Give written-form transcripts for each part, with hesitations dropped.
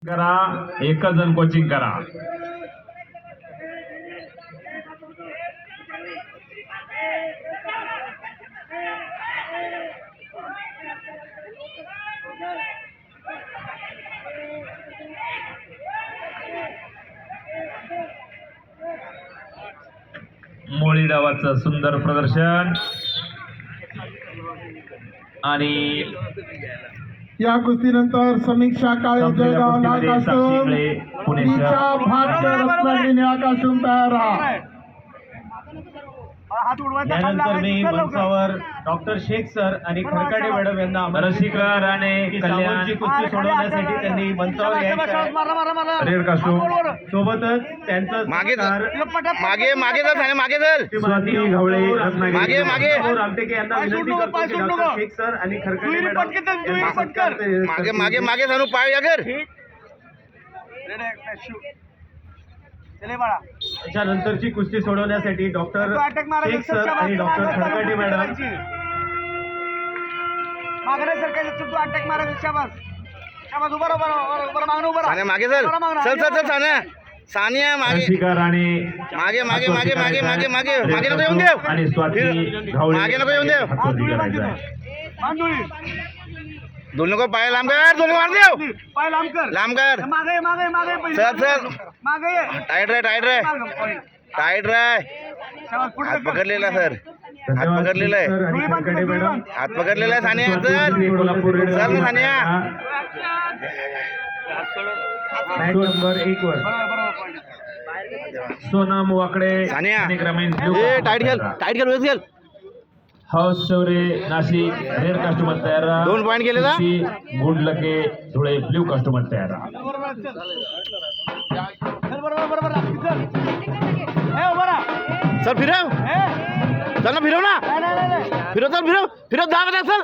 करा, एकच जण कोचिंग करा. मोळी डावाचं सुंदर प्रदर्शन आणि या कुस्तीनंतर समीक्षा काळे जळगाव लाल कास्टूम तिच्या भारतीय रत्नागिरी निळा कास्टूम तयार राहा. त्यानंतर मी मंचावर डॉक्टर शेख सर आणि खरकाटे मॅडम यांना रसिकर आणि कल्याण कुस्ती सोडवण्यासाठी त्यांनी मंचावर यायचं. रेड कास्टूम सोबतच त्यांचं मागे सहकार मागे मागे जर झाले मागे जर स्वाती घवळे रत्नागिरी. मागे मागे रामटेके यांना विनंती करतो की डॉक्टर शेख सर आणि खरकाटे मॅडम यांचा सत्कार मागे मागे मागे जाणू पाय अगर त्याच्यानंतरची कुस्ती सोडवण्यासाठी डॉक्टर शेख सर आणि डॉक्टर खरकाटे मॅडम सान्या मागे चल चल चल चल सान्या सानिया मागे रसिकर आणि मागे मागे मागे मागे मागे मागे मागे नको येऊन देव आणि स्वाती घवळे मागे नको येऊन देव हातोटी करायचा आहे. दोन नको पाय लांब कर दोन मार देव पाय लांब कर लांब कर मागे मागे मागे चल चल मागे टाईट रे टाईट रे टाईट रे हात पकडलेला सर हात पकडलेला आहे सर आणि खरकाटे मॅडम. हात पकडलेला आहे सानिया स्वाती चल कोल्हापूर रेड चल ना सानिया मॅच नंबर 1 वर सोनम वाकडे सानिया आणि ग्रामीण ए टाईट घाल टाईट घाल वेळ घाल हाऊस शौर्य नाशिक रेड कास्टूमर तयार राहा. 2 पॉईंट गेले ना? गुडलके धुळे ब्ल्यू कास्टूमर तयार राहा. चल फिरव चल ना फिरव ना फिरव चल फिरव फिरव दाब चल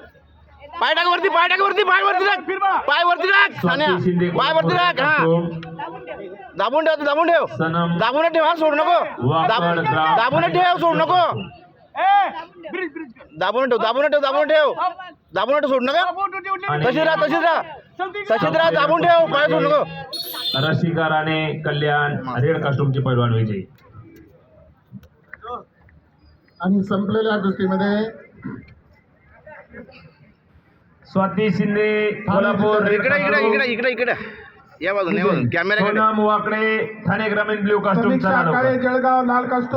पाय टाक वरती पाय टाक वरती पाय वरती टाक पाय वरती टाक सान्या स्वाती शिंदे पाय वरती टाक हा दाबून ठेव दाबून ठेव सनम दाबून ठेव हा सोड नको वाकड ग्राम. दाबून ठेव सोड नको दाबून ठेव दाबून ठेव दाबून ठेव दाबून ठेव सोड नका आणि तशीच राहा तशीच राहा दाबून ठेव पाय सोड नको रसिकर आणि कल्याण रेड कास्टूमचे पैलवान विजयी. आणि संपलेल्या कुस्तीमध्ये स्वाती शिंदे कोल्हापूर रेड इकडे इकडे कास्टूम. इकडे इकडे इकडे या बाजून कॅमेरा सोनम वाकडे ठाणे ग्रामीण ब्ल्यू कास्टूम समीक्षा काळे जळगाव लाल कास्टूम